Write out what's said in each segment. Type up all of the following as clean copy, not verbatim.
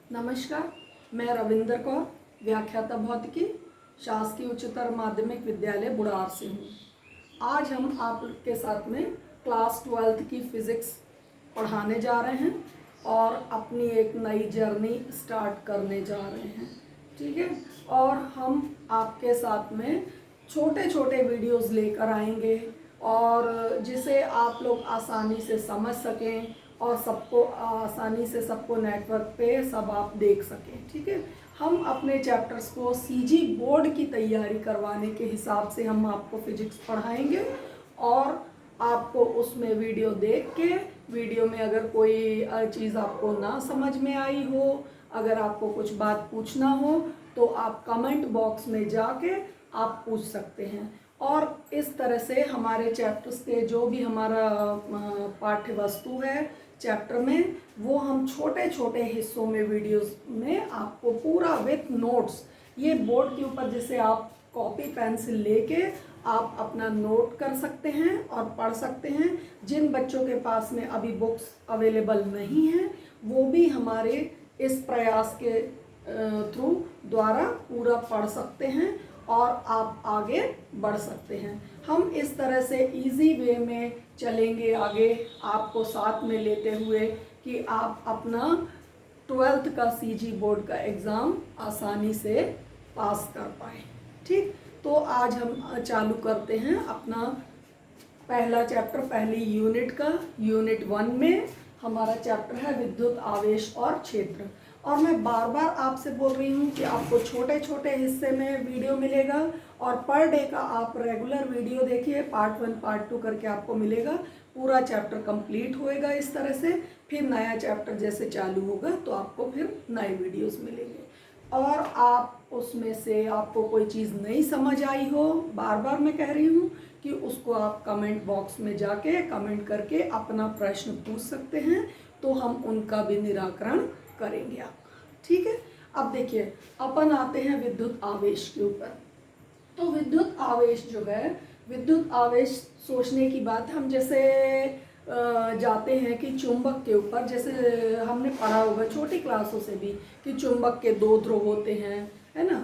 नमस्कार, मैं रविंदर कौर, व्याख्याता भौतिकी, शासकीय उच्चतर माध्यमिक विद्यालय बुढ़ार से हूँ। आज हम आपके साथ में क्लास 12th की फिज़िक्स पढ़ाने जा रहे हैं और अपनी एक नई जर्नी स्टार्ट करने जा रहे हैं, ठीक है। और हम आपके साथ में छोटे छोटे वीडियोस लेकर आएंगे और जिसे आप लोग आसानी से समझ सकें और सबको आसानी से सबको नेटवर्क पे सब आप देख सकें, ठीक है। हम अपने चैप्टर्स को सीजी बोर्ड की तैयारी करवाने के हिसाब से हम आपको फिजिक्स पढ़ाएंगे और आपको उसमें वीडियो देख के, वीडियो में अगर कोई चीज़ आपको ना समझ में आई हो, अगर आपको कुछ बात पूछना हो तो आप कमेंट बॉक्स में जाके आप पूछ सकते हैं। और इस तरह से हमारे चैप्टर्स के जो भी हमारा पाठ्य वस्तु है चैप्टर में, वो हम छोटे छोटे हिस्सों में वीडियोस में आपको पूरा विथ नोट्स, ये बोर्ड के ऊपर जैसे आप कॉपी पेंसिल लेके आप अपना नोट कर सकते हैं और पढ़ सकते हैं। जिन बच्चों के पास में अभी बुक्स अवेलेबल नहीं हैं वो भी हमारे इस प्रयास के थ्रू द्वारा पूरा पढ़ सकते हैं और आप आगे बढ़ सकते हैं। हम इस तरह से इजी वे में चलेंगे आगे, आपको साथ में लेते हुए कि आप अपना 12th का सीजी बोर्ड का एग्ज़ाम आसानी से पास कर पाए, ठीक। तो आज हम चालू करते हैं अपना पहला चैप्टर, पहली यूनिट का। यूनिट 1 में हमारा चैप्टर है विद्युत आवेश और क्षेत्र। और मैं बार बार आपसे बोल रही हूँ कि आपको छोटे छोटे हिस्से में वीडियो मिलेगा और पर डे का आप रेगुलर वीडियो देखिए, पार्ट 1 पार्ट 2 करके आपको मिलेगा। पूरा चैप्टर कंप्लीट होएगा इस तरह से, फिर नया चैप्टर जैसे चालू होगा तो आपको फिर नए वीडियोस मिलेंगे। और आप उसमें से आपको कोई चीज़ नहीं समझ आई हो, बार बार मैं कह रही हूँ कि उसको आप कमेंट बॉक्स में जाके कमेंट करके अपना प्रश्न पूछ सकते हैं, तो हम उनका भी निराकरण करेंगे आपका, ठीक है। अब देखिए, अपन आते हैं विद्युत आवेश के ऊपर। तो विद्युत आवेश जो है, विद्युत आवेश सोचने की बात, हम जैसे जाते हैं कि चुंबक के ऊपर, जैसे हमने पढ़ा होगा छोटी क्लासों से भी कि चुंबक के 2 ध्रुव होते हैं, है ना।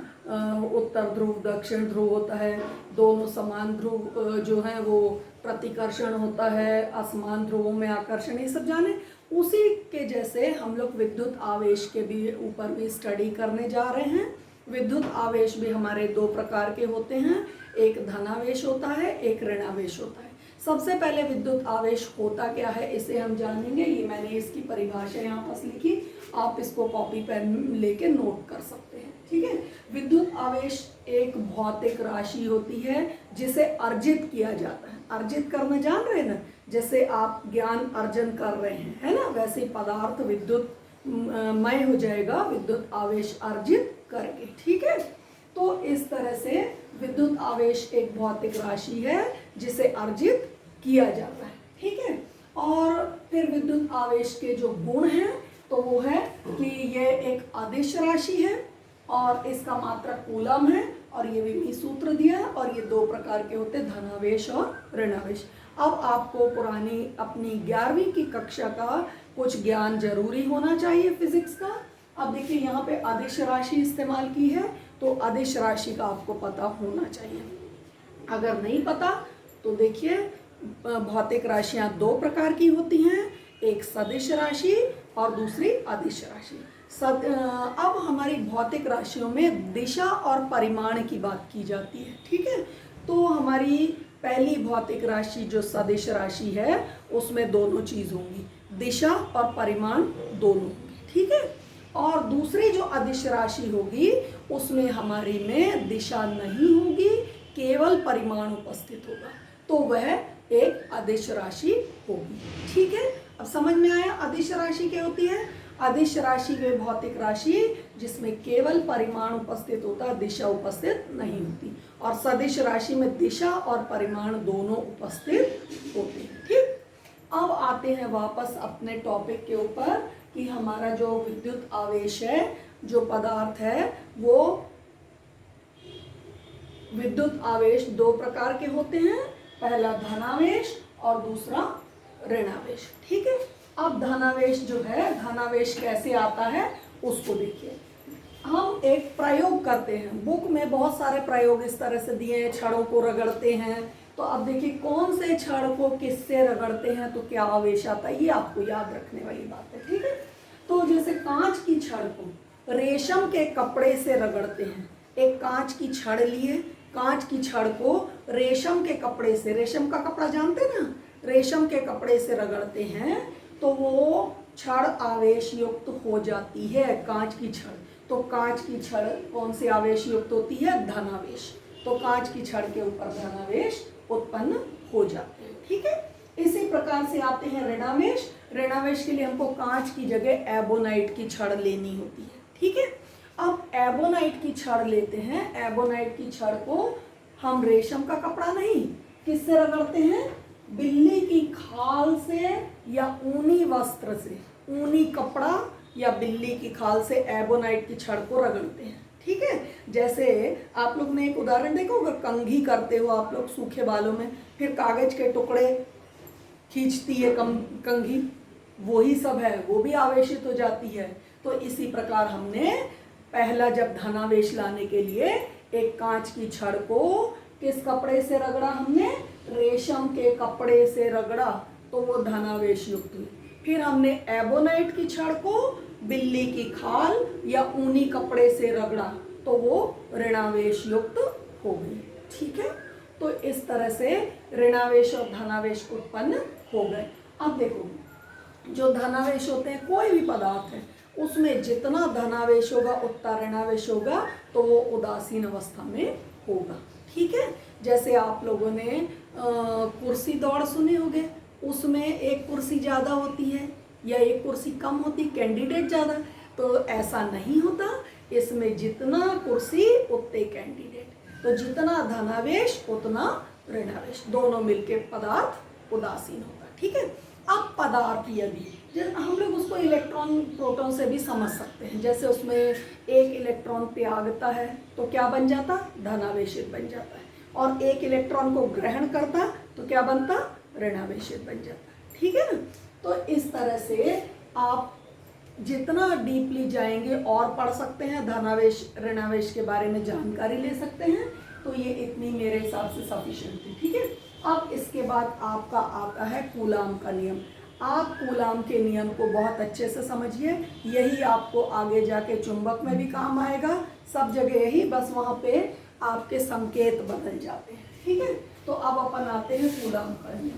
उत्तर ध्रुव दक्षिण ध्रुव होता है, दोनों समान ध्रुव जो हैं वो प्रतिकर्षण होता है, असमान ध्रुवों में आकर्षण, ये सब जाने। उसी के जैसे हम लोग विद्युत आवेश के भी ऊपर भी स्टडी करने जा रहे हैं। विद्युत आवेश भी हमारे 2 प्रकार के होते हैं, एक धनावेश होता है, एक ऋणावेश होता है। सबसे पहले विद्युत आवेश होता क्या है इसे हम जानेंगे। ये मैंने इसकी परिभाषा यहाँ पास लिखी, आप इसको कॉपी पेन लेके नोट कर सकते हैं, ठीक है। विद्युत आवेश एक भौतिक राशि होती है जिसे अर्जित किया जाता है। अर्जित करना जान रहे हैं ना, जैसे आप ज्ञान अर्जन कर रहे हैं, है ना, वैसे पदार्थ विद्युत मय हो जाएगा विद्युत आवेश अर्जित करके, ठीक है। तो इस तरह से विद्युत आवेश एक भौतिक राशि है जिसे अर्जित किया जाता है, ठीक है। और फिर विद्युत आवेश के जो गुण हैं तो वो है कि ये एक अदिश राशि है और इसका मात्रक कूलम है और ये भी सूत्र दिया है। और ये 2 प्रकार के होते हैं, धनावेश और ऋणावेश। अब आपको पुरानी अपनी 11वीं की कक्षा का कुछ ज्ञान जरूरी होना चाहिए फिजिक्स का। अब देखिए, यहाँ पे अदिश राशि इस्तेमाल की है तो अदिश राशि का आपको पता होना चाहिए। अगर नहीं पता तो देखिए, भौतिक राशियाँ 2 प्रकार की होती हैं, एक सदिश राशि और दूसरी अदिश राशि। अब हमारी भौतिक राशियों में दिशा और परिमाण की बात की जाती है, ठीक है। तो हमारी पहली भौतिक राशि जो सदिश राशि है उसमें दोनों चीज़ होंगी, दिशा और परिमाण दोनों होंगे, ठीक है। और दूसरी जो अदिश राशि होगी उसमें हमारी में दिशा नहीं होगी, केवल परिमाण उपस्थित होगा, तो वह एक अदिश राशि होगी, ठीक है। अब समझ में आया अदिश राशि क्या होती है। अदिश राशि वे भौतिक राशि जिसमें केवल परिमाण उपस्थित होता है, दिशा उपस्थित नहीं होती। और सदिश राशि में दिशा और परिमाण दोनों उपस्थित होते हैं, ठीक। अब आते हैं वापस अपने टॉपिक के ऊपर कि हमारा जो विद्युत आवेश है, जो पदार्थ है, वो विद्युत आवेश 2 प्रकार के होते हैं, पहला धनावेश और दूसरा ऋणावेश, ठीक है। अब धनावेश जो है, धनावेश कैसे आता है उसको देखिए। हम एक प्रयोग करते हैं, बुक में बहुत सारे प्रयोग इस तरह से दिए हैं, छड़ों को रगड़ते हैं। तो अब देखिए कौन से छड़ को किससे रगड़ते हैं तो क्या आवेश आता है, ये आपको याद रखने वाली बात है, ठीक है। तो जैसे कांच की छड़ को रेशम के कपड़े से रगड़ते हैं। एक कांच की छड़ लिए, कांच की छड़ को रेशम के कपड़े से, रेशम का कपड़ा जानते हैं ना, रेशम के कपड़े से रगड़ते हैं तो वो छड़ आवेश युक्त हो जाती है, कांच की छड़। तो कांच की छड़ कौन से आवेश युक्त होती है, धनावेश। तो कांच की छड़ के ऊपर धनावेश उत्पन्न हो जाते हैं, ठीक है। इसी प्रकार से आते हैं ऋणावेश। ऋणावेश के लिए हमको कांच की जगह एबोनाइट की छड़ लेनी होती है, ठीक है। अब एबोनाइट की छड़ लेते हैं। एबोनाइट की छड़ को हम रेशम का कपड़ा नहीं, किससे रगड़ते हैं, बिल्ली की खाल से या ऊनी वस्त्र से, ऊनी कपड़ा या बिल्ली की खाल से एबोनाइट की छड़ को रगड़ते हैं, ठीक है। जैसे आप लोग ने एक उदाहरण देखा होगा, कंघी करते हो आप लोग सूखे बालों में, फिर कागज के टुकड़े खींचती है कंघी, वही सब है, वो भी आवेशित हो जाती है। तो इसी प्रकार हमने पहला जब धनावेश लाने के लिए एक कांच की छड़ को किस कपड़े से रगड़ा, हमने रेशम के कपड़े से रगड़ा तो वो धनावेश युक्त हुई। फिर हमने एबोनाइट की छड़ को बिल्ली की खाल या ऊनी कपड़े से रगड़ा तो वो ऋणावेश युक्त हो गई, ठीक है। तो इस तरह से ऋणावेश और धनावेश उत्पन्न हो गए। अब देखो, जो धनावेश होते हैं, कोई भी पदार्थ है उसमें जितना धनावेश होगा उतना ऋणावेश होगा, तो वो उदासीन अवस्था में होगा, ठीक है। जैसे आप लोगों ने कुर्सी दौड़ सुने होंगे, उसमें एक कुर्सी ज़्यादा होती है या एक कुर्सी कम होती, कैंडिडेट ज़्यादा। तो ऐसा नहीं होता, इसमें जितना कुर्सी उतने कैंडिडेट, तो जितना धनावेश उतना ऋणावेश, दोनों मिलके पदार्थ उदासीन होगा, ठीक है। अब पदार्थ यदि हम लोग उसको इलेक्ट्रॉन प्रोटॉन से भी समझ सकते हैं। जैसे उसमें एक इलेक्ट्रॉन त्यागता है तो क्या बन जाता, धनावेशित बन जाता है, और एक इलेक्ट्रॉन को ग्रहण करता तो क्या बनता, ऋणावेशित बन जाता, ठीक है ना। तो इस तरह से आप जितना डीपली जाएंगे और पढ़ सकते हैं, धनावेश ऋणावेश के बारे में जानकारी ले सकते हैं। तो ये इतनी मेरे हिसाब से सफिशिएंट थी, ठीक है। अब इसके बाद आपका आता है कूलाम का नियम। आप कूलाम के नियम को बहुत अच्छे से समझिए, यही आपको आगे जाके चुंबक में भी काम आएगा, सब जगह यही, बस वहाँ पे आपके संकेत बदल जाते हैं, ठीक है। तो अब अपन आते हैं कूलाम का नियम।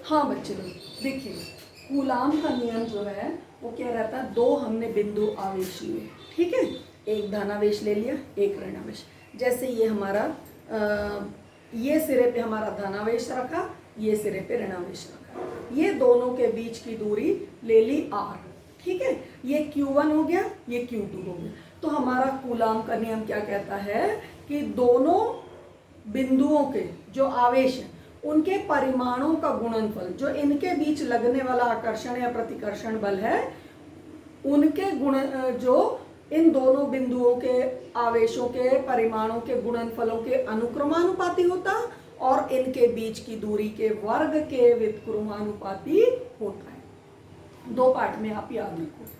हाँ बच्चे लोग देखिए, कूलाम का नियम जो है वो क्या रहता है, दो हमने बिंदु आवेश लिए, ठीक है। एक धनावेश ले लिया, एक ऋणावेश। जैसे ये हमारा ये सिरे पे हमारा धनावेश रखा, ये सिरे पे ऋणावेश रखा, ये दोनों के बीच की दूरी ले ली r, ठीक है। ये Q1 हो गया, ये Q2 हो गया। तो हमारा कूलाम का नियम क्या कहता है कि दोनों बिंदुओं के जो आवेश है उनके परिमाणों का गुणनफल, जो इनके बीच लगने वाला आकर्षण या प्रतिकर्षण बल है, उनके गुण, जो इन दोनों बिंदुओं के आवेशों के परिमाणों के गुणनफलों के अनुक्रमानुपाती होता और इनके बीच की दूरी के वर्ग के व्युत्क्रमानुपाती होता है। दो पार्ट में आप याद रखो,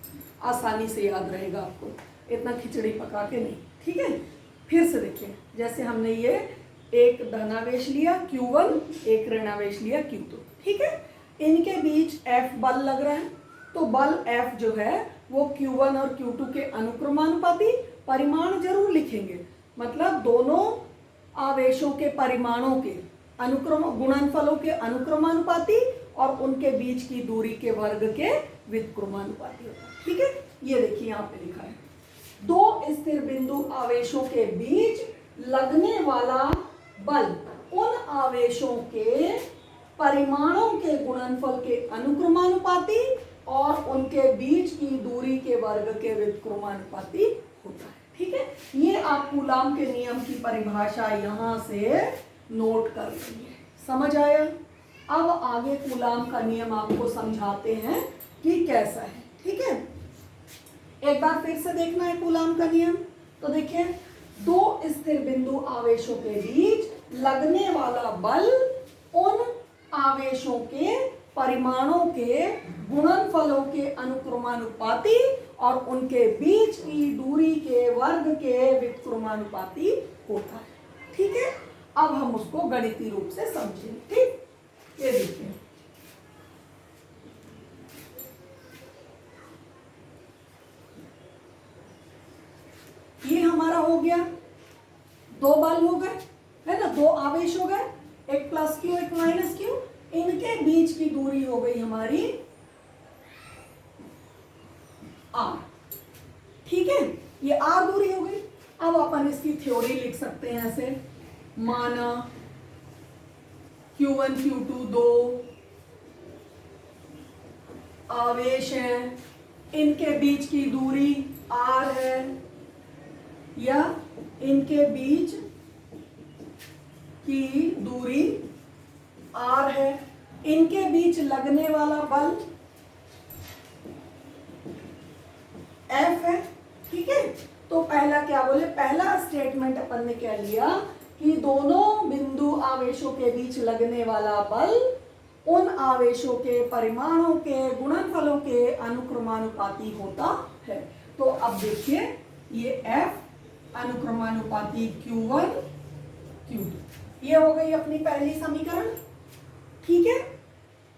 आसानी से याद रहेगा आपको, इतना खिचड़ी पका के नहीं, ठीक है। फिर से देखिए, जैसे हमने ये एक धनावेश लिया Q1, एक ऋणावेश लिया Q2, ठीक है। इनके बीच F बल लग रहा है, तो बल F जो है वो Q1 और Q2 के अनुक्रमानुपाती, परिमाण जरूर लिखेंगे, मतलब दोनों आवेशों के परिमाणों के अनुक्रम गुणनफलों के अनुक्रमानुपाती और उनके बीच की दूरी के वर्ग के व्युत्क्रमानुपाती होता है, ठीक है। ये देखिए यहाँ पे लिखा है, दो स्थिर बिंदु आवेशों के बीच लगने वाला बल उन आवेशों के परिमाणों के गुणनफल के अनुक्रमानुपाती और उनके बीच की दूरी के वर्ग के व्युत्क्रमानुपाती होता है, ठीक है। ये आप कूलाम के नियम की परिभाषा यहाँ से नोट कर लेंगे। समझ आया? अब आगे कूलाम का नियम आपको समझाते हैं कि कैसा है। ठीक है, एक बार फिर से देखना है कूलाम का नियम। तो देखिए, दो स्थिर बिंदु आवेशों के बीच लगने वाला बल उन आवेशों के परिमाणों के गुणनफलों के अनुक्रमानुपाती और उनके बीच की दूरी के वर्ग के व्युत्क्रमानुपाती होता है। ठीक है, अब हम उसको गणितीय रूप से समझेंगे। ठीक, ये देखिए, ये हमारा हो गया, दो बल हो गए, है ना, दो आवेश हो गए, एक प्लस क्यू एक माइनस क्यू, इनके बीच की दूरी हो गई हमारी आर। ठीक है, ये आर दूरी हो गई। अब अपन इसकी थ्योरी लिख सकते हैं ऐसे, माना Q1 Q2 दो आवेश हैं, इनके बीच की दूरी r है, या इनके बीच की दूरी r है, इनके बीच लगने वाला बल F है। ठीक है, तो पहला क्या बोले, पहला स्टेटमेंट अपन ने क्या लिया कि दोनों बिंदु आवेशों के बीच लगने वाला बल उन आवेशों के परिमाणों के गुणनफलों के अनुक्रमानुपाती होता है। तो अब देखिए, ये F अनुक्रमानुपाती Q1 Q2, ये हो गई अपनी पहली समीकरण। ठीक है,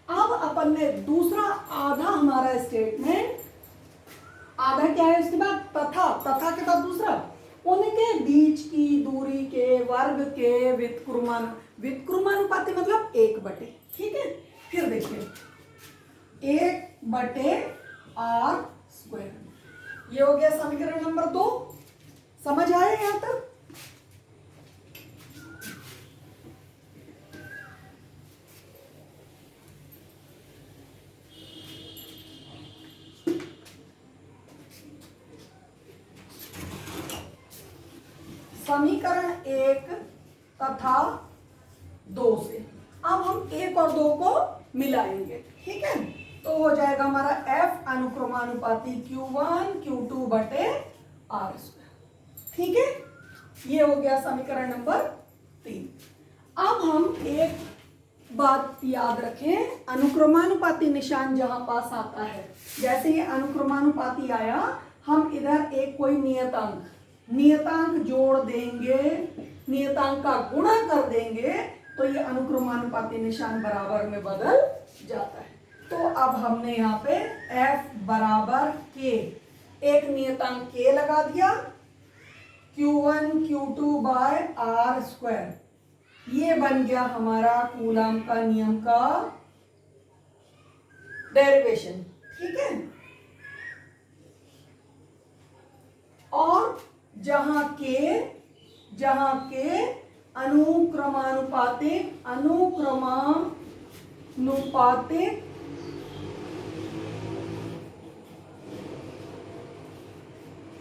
अब अपन ने दूसरा आधा हमारा स्टेटमेंट, आधा क्या है इसके बाद, तथा के बाद दूसरा, उनके बीच की दूरी के वर्ग के व्युत्क्रमानुपाती मतलब 1/। ठीक है, फिर देखिए 1/r², ये हो गया समीकरण नंबर 2। समझ आया यहां तक? समीकरण 1 तथा 2 से अब हम 1 और 2 को मिलाएंगे। ठीक है, तो हो जाएगा हमारा F अनुक्रमानुपाती Q1 Q2/r²। ठीक है, ये हो गया समीकरण नंबर 3। अब हम एक बात याद रखें, अनुक्रमानुपाती निशान जहां पास आता है, जैसे ये अनुक्रमानुपाती आया, हम इधर एक कोई नियतांक जोड़ देंगे, नियतांक का गुणा कर देंगे, तो ये अनुक्रमानुपाती निशान बराबर में बदल जाता है। तो अब हमने यहाँ पे F बराबर K, एक नियतांक K लगा दिया, Q1 Q2/r², ये बन गया हमारा कूलाम का नियम का डेरिवेशन। ठीक है, और जहां के अनुक्रमानुपातिक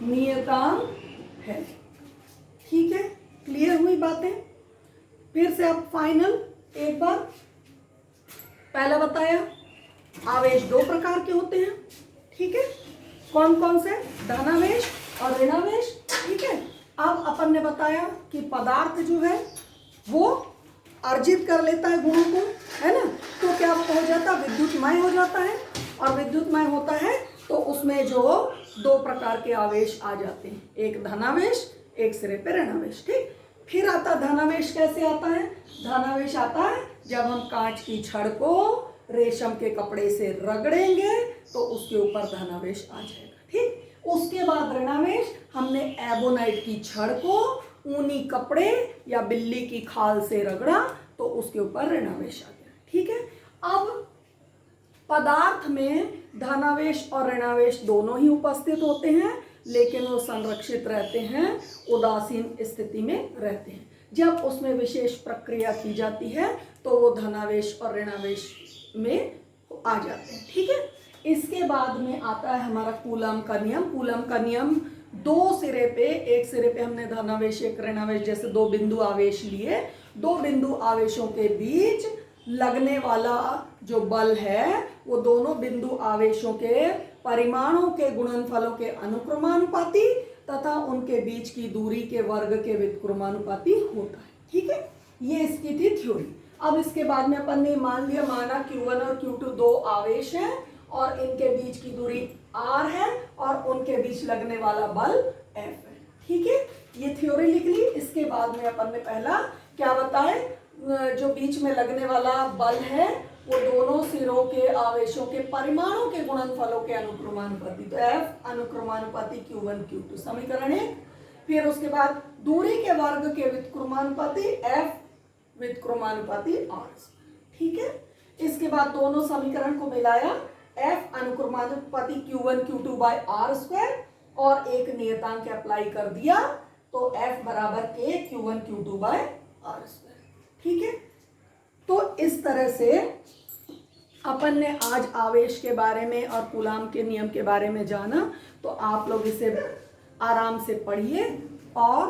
नियतांक है। ठीक है, क्लियर हुई बातें? फिर से अब फाइनल एक बार, पहला बताया आवेश दो प्रकार के होते हैं। ठीक है, कौन कौन से, धनावेश और ऋणावेश। ठीक है, अब अपन ने बताया कि पदार्थ जो है वो अर्जित कर लेता है गुणों को, है ना, तो क्या हो जाता है, विद्युतमय हो जाता है, और विद्युतमय होता है तो उसमें जो दो प्रकार के आवेश आ जाते हैं, एक धनावेश, एक सिरे पे ऋणावेश। ठीक, फिर आता धनावेश, कैसे आता है, धनावेश आता है जब हम कांच की छड़ को रेशम के कपड़े से रगड़ेंगे तो उसके ऊपर धनावेश आ जाएगा। ठीक, उसके बाद ऋणावेश, हमने एबोनाइट की छड़ को ऊनी कपड़े या बिल्ली की खाल से रगड़ा तो उसके ऊपर ऋणावेश आ गया। ठीक है, अब पदार्थ में धनावेश और ऋणावेश दोनों ही उपस्थित होते हैं, लेकिन वो संरक्षित रहते हैं, उदासीन स्थिति में रहते हैं। जब उसमें विशेष प्रक्रिया की जाती है तो वो धनावेश और ऋणावेश में आ जाते हैं। ठीक है, इसके बाद में आता है हमारा कूलाम का नियम। कूलाम का नियम दो सिरे पे, एक सिरे पे हमने धनावेश एक ऋणावेश जैसे दो बिंदु आवेश लिए, दो बिंदु आवेशों के बीच लगने वाला जो बल है वो दोनों बिंदु आवेशों के परिमाणों के गुणनफलों के अनुक्रमानुपाती तथा उनके बीच की दूरी के वर्ग के व्युत्क्रमानुपाती होता है। ठीक है, ये इसकी थी थ्योरी। अब इसके बाद में अपन ने माना Q1 और Q2 दो आवेश हैं और इनके बीच की दूरी r है और उनके बीच लगने वाला बल F है। ठीक है, ये थ्योरी लिख ली। इसके बाद में अपन ने पहला क्या बताए, जो बीच में लगने वाला बल है वो दोनों सिरों के आवेशों के परिमाणों के गुणनफलों के अनुक्रमानुपाती, तो F अनुक्रमानुपाती Q1 Q2 समीकरण है। फिर उसके बाद दूरी के वर्ग के व्युत्क्रमानुपाती F व्युत्क्रमानुपाती R। ठीक है, इसके बाद दोनों समीकरण को मिलाया, F अनुक्रमानुपाती Q1 Q2 by R square और एक नियतांक अप्लाई कर दिया तो F बराबर K Q1 Q2 by R square. ठीक है, तो इस तरह से अपन ने आज आवेश के बारे में और कूलाम के नियम के बारे में जाना। तो आप लोग इसे आराम से पढ़िए और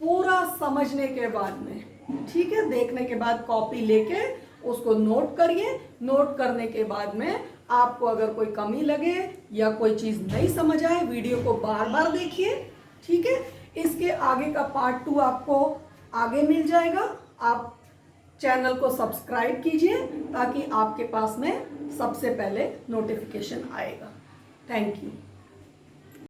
पूरा समझने के बाद में, ठीक है, देखने के बाद कॉपी लेके उसको नोट करिए। नोट करने के बाद में आपको अगर कोई कमी लगे या कोई चीज़ नहीं समझ आए, वीडियो को बार बार देखिए। ठीक है, इसके आगे का पार्ट 2 आपको आगे मिल जाएगा। आप चैनल को सब्सक्राइब कीजिए ताकि आपके पास में सबसे पहले नोटिफिकेशन आएगा। Thank you.